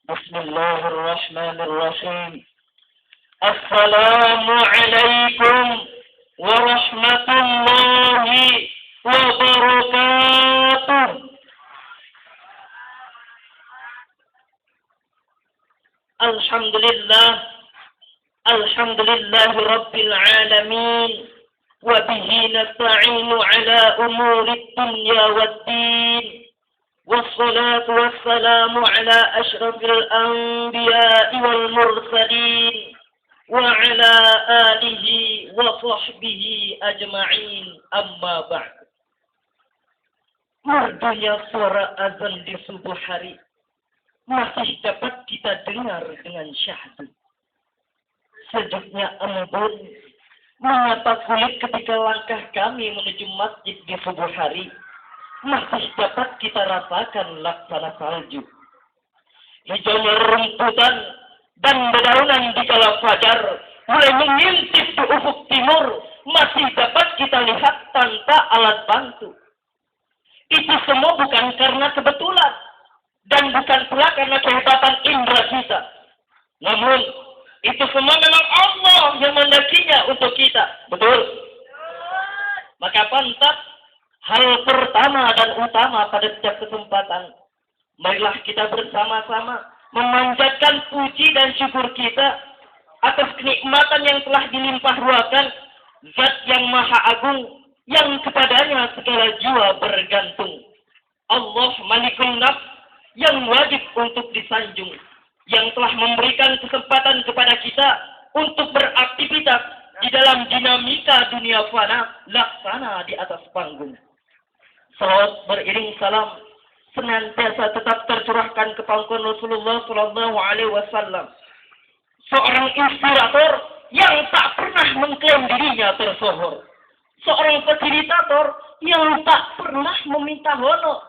Bismillahirrahmanirrahim. Assalamualaikum warahmatullahi wabarakatuh. Alhamdulillah. Alhamdulillahi rabbil alamin. Wa bihi nasta'inu ala umurid dunya waddin. والصلاة والسلام على أشرف الأنبياء والمرسلين وعلى آله وصحبه أجمعين أما بعد. Merdunya suara azan di subuh hari masih dapat kita dengar dengan syahdu. Sejuknya embun mengapa kulit ketika langkah kami menuju masjid di subuh hari masih dapat kita rasakan laksana salju. Hijaunya rumputan dan dedaunan di kala fajar mulai mengintip di ufuk timur masih dapat kita lihat tanpa alat bantu. Itu semua bukan karena kebetulan dan bukan pula karena kehebatan indera kita. Namun itu semua memang Allah yang mendakinya untuk kita. Betul? Maka pantas hal pertama dan utama pada setiap kesempatan, marilah kita bersama-sama memanjatkan puji dan syukur kita atas kenikmatan yang telah dilimpah ruahkan Zat yang Maha Agung yang kepadanya segala jiwa bergantung. Allah Malikul Nafs yang wajib untuk disanjung, yang telah memberikan kesempatan kepada kita untuk beraktivitas di dalam dinamika dunia fana laksana di atas panggung. Salawat beriring salam senantiasa tetap tercurahkan ke pangkuan Rasulullah Sallallahu Alaihi Wasallam, seorang inspirator yang tak pernah mengklaim dirinya tersohor, seorang fasilitator yang tak pernah meminta honor,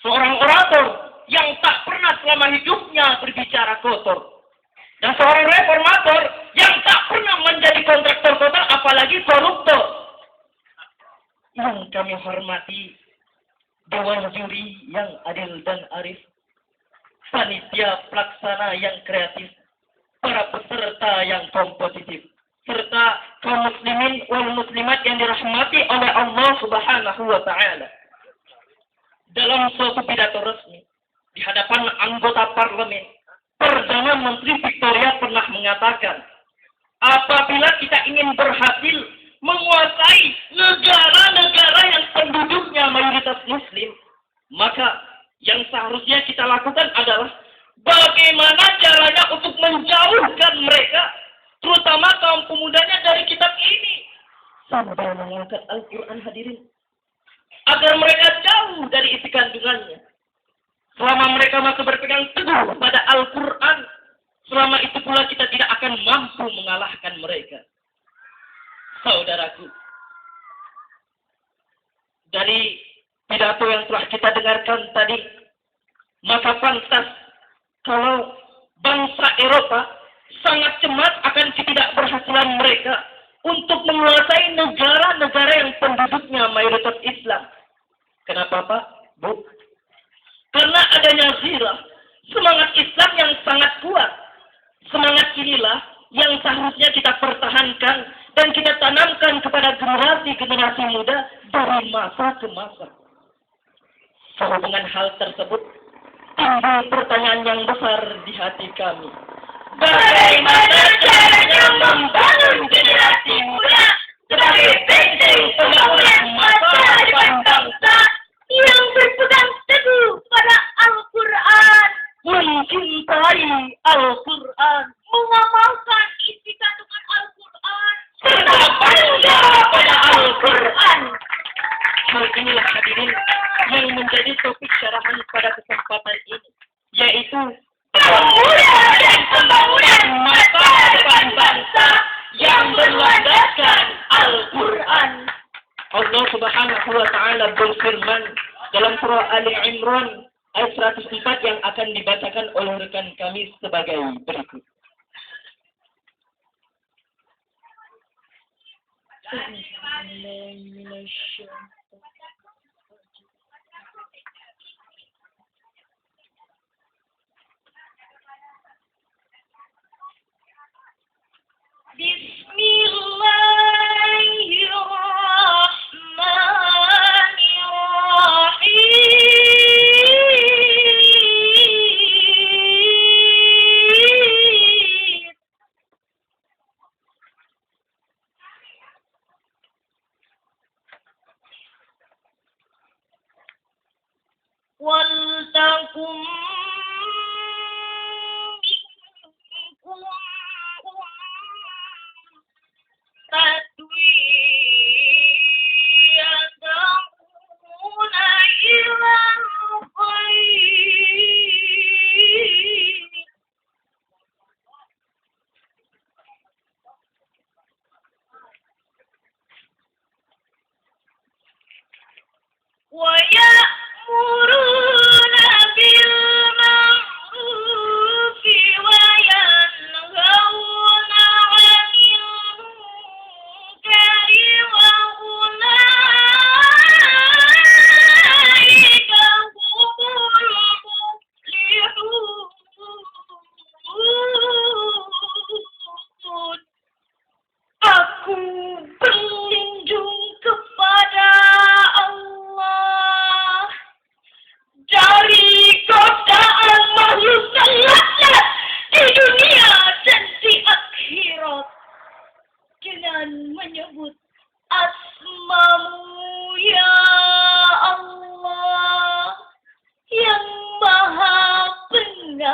seorang orator yang tak pernah selama hidupnya berbicara kotor, dan seorang reformator yang tak pernah menjadi kontraktor kotor apalagi koruptor. Yang kami hormati Dewan Juri yang adil dan arif, panitia pelaksana yang kreatif, para peserta yang kompetitif, serta kaum muslimin wal muslimat yang dirahmati oleh Allah Subhanahu wa taala. Dalam suatu pidato resmi di hadapan anggota parlemen, Perdana Menteri Victoria pernah mengatakan, apabila kita ingin berhasil menguasai negara-negara yang penduduknya mayoritas muslim, maka yang seharusnya kita lakukan adalah bagaimana caranya untuk menjauhkan mereka, terutama kaum pemudanya, dari kitab ini. Sampai mengangkat Al-Quran, hadirin, agar mereka jauh dari isi kandungannya. Selama mereka masih berpegang teguh pada Al-Quran, selama itu pula kita tidak akan mampu mengalahkan mereka. Saudaraku, dari pidato yang telah kita dengarkan tadi, maka pantas kalau bangsa Eropa sangat cemas akan ketidakberhasilan mereka untuk menguasai negara-negara yang penduduknya mayoritas Islam. Kenapa, Pak? Bu? Karena adanya ghirah, semangat Islam yang sangat kuat. Semangat inilah yang seharusnya kita pertahankan dan kita tanamkan kepada generasi-generasi muda dari masa ke masa. Sehubungan hal tersebut, timbul pertanyaan yang besar di hati kami. Bagaimana caranya membangun generasi muda sebagai benteng pembangunan masa depan bangsa yang berpegang teguh pada Al-Quran, mencintai Al-Quran, mengamalkan isi kandungan Al-Quran, serta bangga pada Al-Quran. Hal inilah hadirin yang menjadi topik syarahan pada kesempatan ini, yaitu pemuda dan pembangunan masa depan bangsa yang berlandaskan Al-Quran. Allah Subhanahu wa taala berfirman dalam surah Ali Imran ayat 104 yang akan dibacakan oleh rekan kami sebagai berikut.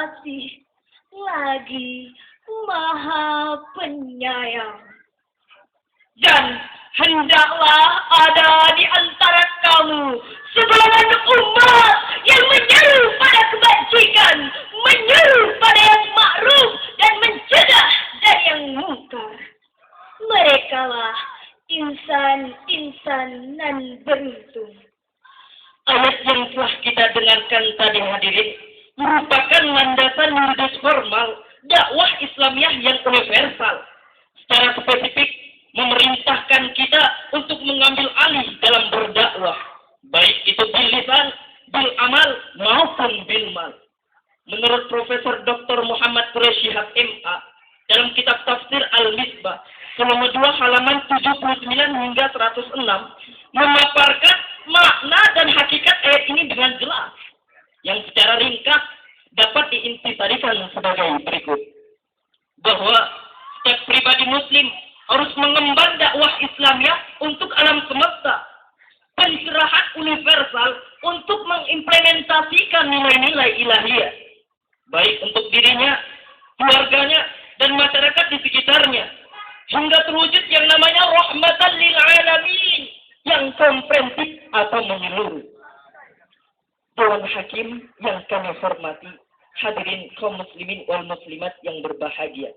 Pengasih lagi Maha Penyayang. Dan hendaklah ada di antara kamu segolongan umat yang menyeru pada kebajikan, menyeru pada yang ma'ruf, dan mencegah dari yang mungkar. Merekalah insan-insan nan beruntung. Ayat yang telah kita dengarkan tadi hadirin merupakan landasan yuridis formal dakwah Islamiyah yang universal. Secara spesifik memerintahkan kita untuk mengambil alih dalam berdakwah, baik itu bil lisan, bil amal maupun bil mal. Menurut Profesor Dr. Muhammad Quraisy Shihab MA dalam kitab tafsir Al-Misbah volume 2 halaman 79 hingga 106 memaparkan makna dan hakikat ayat ini dengan jelas yang secara ringkas dapat diintisarikan sebagai berikut. Bahwa setiap pribadi muslim harus mengemban dakwah Islamiyah untuk alam semesta, pencerahan universal untuk mengimplementasikan nilai-nilai ilahiyah, baik untuk dirinya, keluarganya, dan masyarakat di sekitarnya, hingga terwujud yang namanya rahmatan lil alamin yang komprehensif atau menyeluruh. Dewan Hakim yang kami hormati, hadirin kaum muslimin wal muslimat yang berbahagia.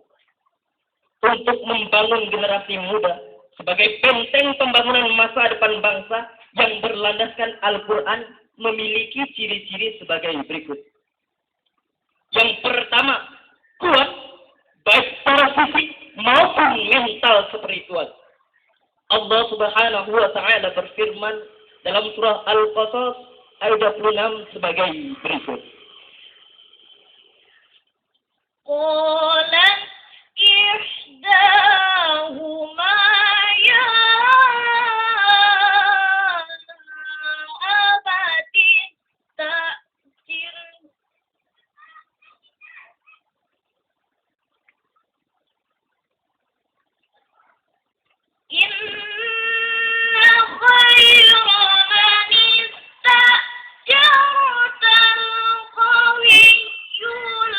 Untuk membangun generasi muda sebagai benteng pembangunan masa depan bangsa yang berlandaskan Al-Quran memiliki ciri-ciri sebagai berikut. Yang pertama, kuat baik secara fisik maupun mental spiritual. Allah Subhanahu wa taala berfirman dalam surah Al-Qasas ayat 26 sebagai berikut. Qalat ihdahuma ya abati ta'jir inna khayra man istajartal qawiyyul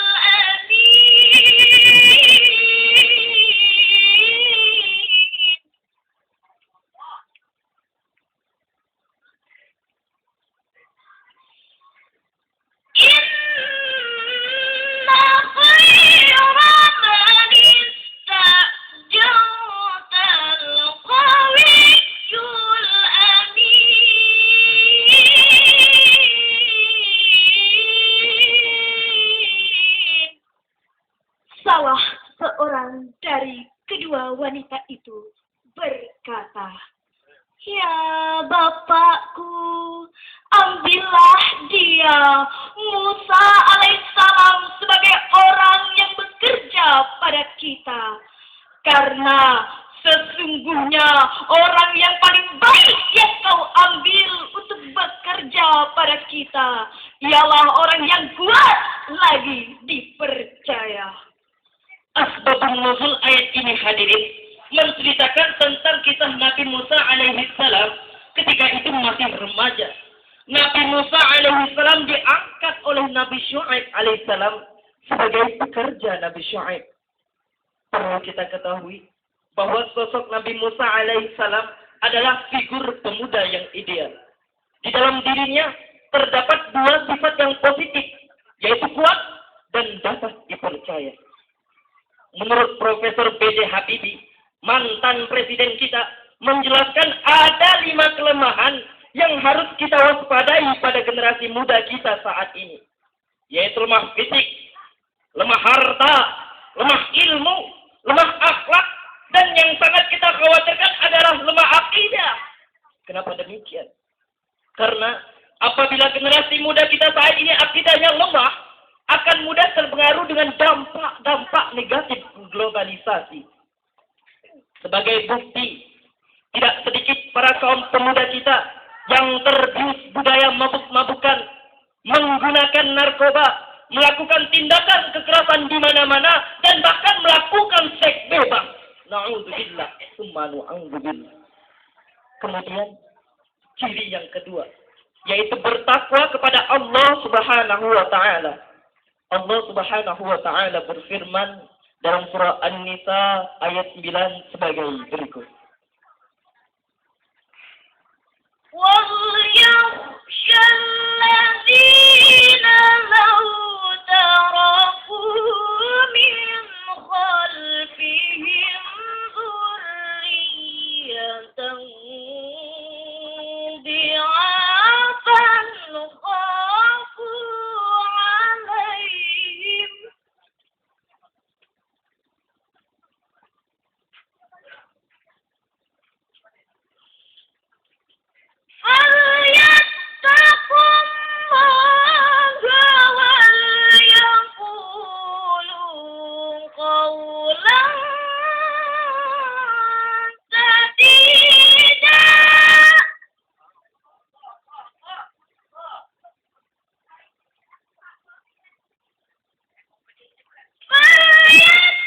Salah seorang dari kedua wanita itu berkata, "Ya Bapakku, ambillah dia, Musa alaihissalam, sebagai orang yang bekerja pada kita. Karena sesungguhnya orang yang paling baik yang kau ambil untuk bekerja pada kita ialah orang yang kuat lagi dipercaya." Asbabun nuzul ayat ini hadirin menceritakan tentang kisah Nabi Musa alaihissalam ketika itu masih remaja. Nabi Musa alaihissalam diangkat oleh Nabi Syuaib alaihissalam sebagai pekerja Nabi Syuaib. Perlu kita ketahui bahwa sosok Nabi Musa alaihissalam adalah figur pemuda yang ideal. Di dalam dirinya terdapat dua sifat yang positif, yaitu kuat dan dapat dipercaya. Menurut Profesor B.J. Habibie, mantan presiden kita, menjelaskan ada 5 kelemahan yang harus kita waspadai pada generasi muda kita saat ini. Yaitu lemah fisik, lemah harta, lemah ilmu, lemah akhlak, dan yang sangat kita khawatirkan adalah lemah akidah. Kenapa demikian? Karena apabila generasi muda kita saat ini akidahnya lemah, akan mudah terpengaruh dengan dampak negatif globalisasi. Sebagai bukti, tidak sedikit para kaum pemuda kita yang terbius budaya mabuk-mabukan, menggunakan narkoba, melakukan tindakan kekerasan di mana-mana, dan bahkan melakukan seks bebas. Na'udzubillah, summa na'udzubillah. Kemudian, ciri yang kedua, yaitu bertakwa kepada Allah Subhanahu wa ta'ala. Allah Subhanahu wa taala berfirman dalam surah An-Nisa ayat 9 sebagai berikut. وَلْيَخْشَ الَّذِينَ لَوْ تَرَكُوا مِنْ خَلْفِهِمْ ذُرِّيَّةً ضِعَافًا خَافُوا عَلَيْهِمْ فَلْيَتَّقُوا اللَّهَ وَلْيَقُولُوا قَوْلًا سَدِيدًا.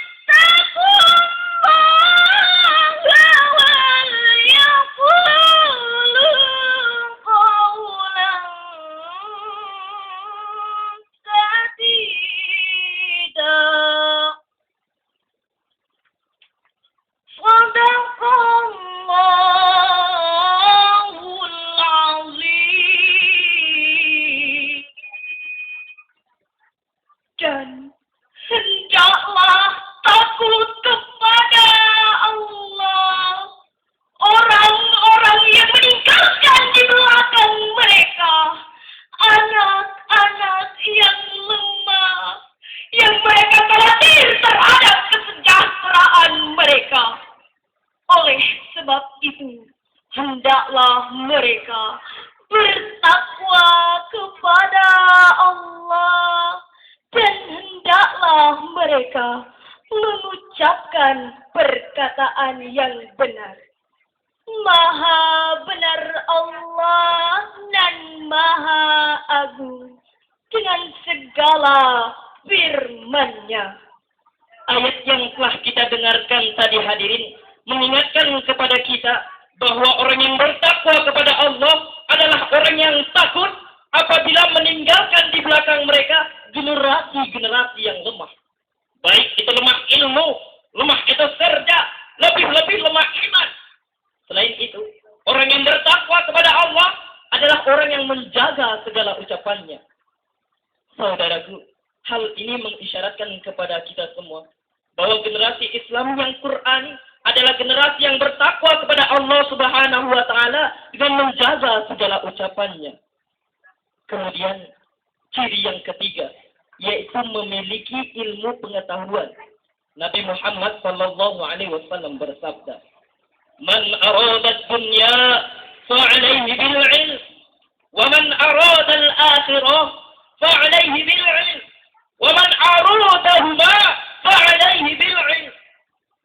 فَلْيَتَّقُوا اللَّهَ وَلْيَقُولُوا قَوْلًا سَدِيدًا. صدق الله العظيم. Dan hendaklah takut kepada Allah orang-orang yang meninggalkan di belakang mereka anak-anak yang lemah, yang mereka khawatir terhadap kesejahteraan mereka. Oleh sebab itu, hendaklah mereka bertakwa kepada Allah dan hendaklah mereka mengucapkan perkataan yang benar. Maha benar Allah dan Maha Agung dengan segala firman-Nya. Ayat yang telah kita dengarkan tadi hadirin mengingatkan kepada kita bahwa orang yang bertakwa kepada Allah adalah orang yang takut apabila meninggalkan di belakang mereka generasi-generasi yang lemah. Baik itu lemah ilmu, lemah itu kerja, lebih-lebih lemah iman. Selain itu, orang yang bertakwa kepada Allah adalah orang yang menjaga segala ucapannya. Saudaraku, hal ini mengisyaratkan kepada kita semua bahwa generasi Islam yang Qur'ani adalah generasi yang bertakwa kepada Allah Subhanahu wa taala dengan menjaga segala ucapannya. Kemudian ciri yang ketiga yaitu memiliki ilmu pengetahuan. Nabi Muhammad sallallahu alaihi wasallam bersabda, "Man arada ad-dunya fa'alayhi bil 'ilm, wa man arada al-akhirah fa'alayhi bil 'ilm, wa man aradahuma fa'alayhi bil 'ilm."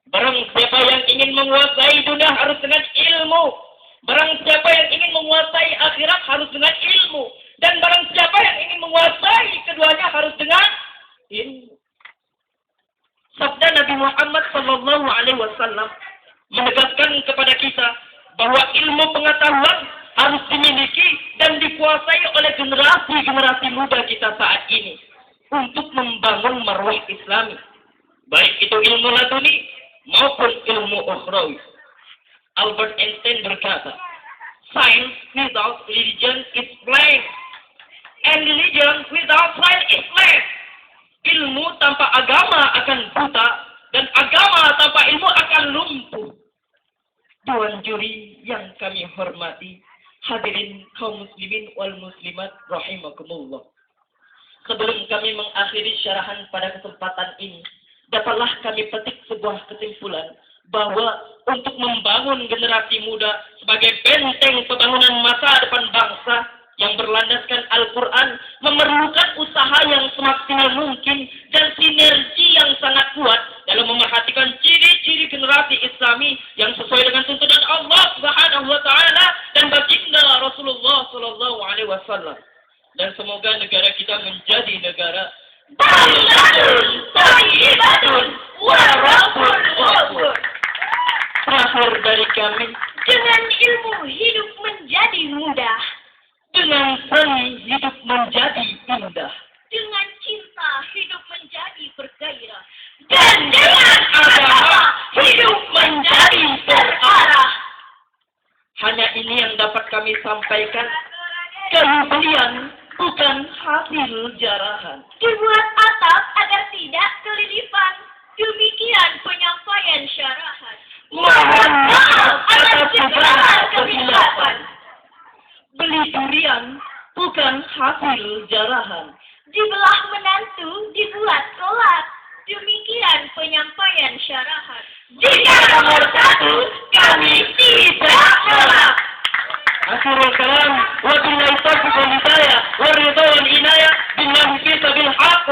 Barang siapa yang ingin menguasai dunia harus dengan ilmu. Barang siapa yang ingin menguasai akhirat harus dengan ilmu. Dan barang siapa yang ingin menguasai keduanya harus dengan ilmu. Sabda Nabi Muhammad sallallahu alaihi wasallam menegaskan kepada kita bahwa ilmu pengetahuan harus dimiliki dan dikuasai oleh generasi-generasi muda kita saat ini untuk membangun marwah Islami. Baik itu ilmu laduni maupun ilmu ukhrawi. Albert Einstein berkata, "Science without religion is blind, and religion without science is blind." Ilmu tanpa agama akan buta, dan agama tanpa ilmu akan lumpuh. Tuan juri yang kami hormati, hadirin kaum muslimin wal muslimat rahimakumullah. Sebelum kami mengakhiri syarahan pada kesempatan ini, dapatlah kami petik sebuah kesimpulan bahwa untuk membangun generasi muda sebagai benteng pembangunan masa depan bangsa yang berlandaskan Al-Quran memerlukan usaha yang semaksimal mungkin dan sinergi yang sangat kuat dalam memerhatikan ciri-ciri generasi Islami yang sesuai dengan tuntunan Allah Subhanahu wa taala dan baginda Rasulullah sallallahu alaihi wasallam. Dan semoga negara kita menjadi negara baldatun thayyibatun wa rabbun ghafur. Terakhir dari kami, Dengan ilmu hidup menjadi mudah. dengan seni hidup menjadi indah. Dengan cinta kami sampaikan, kayu belian bukan hasil jarahan. Dibuat atap agar tidak kelilipan. Demikian penyampaian syarahan. Mohon maaf atas segala kesilapan. Beli durian bukan hasil jarahan. Dibelah menantu, dibuat kelak. Demikian penyampaian syarahan. Jika nomor 1 kami tidak kalah. Akhirul kalam, wabillahi taufiq wal hidayah, waridha wal inayah, billahi fi sabil haqq.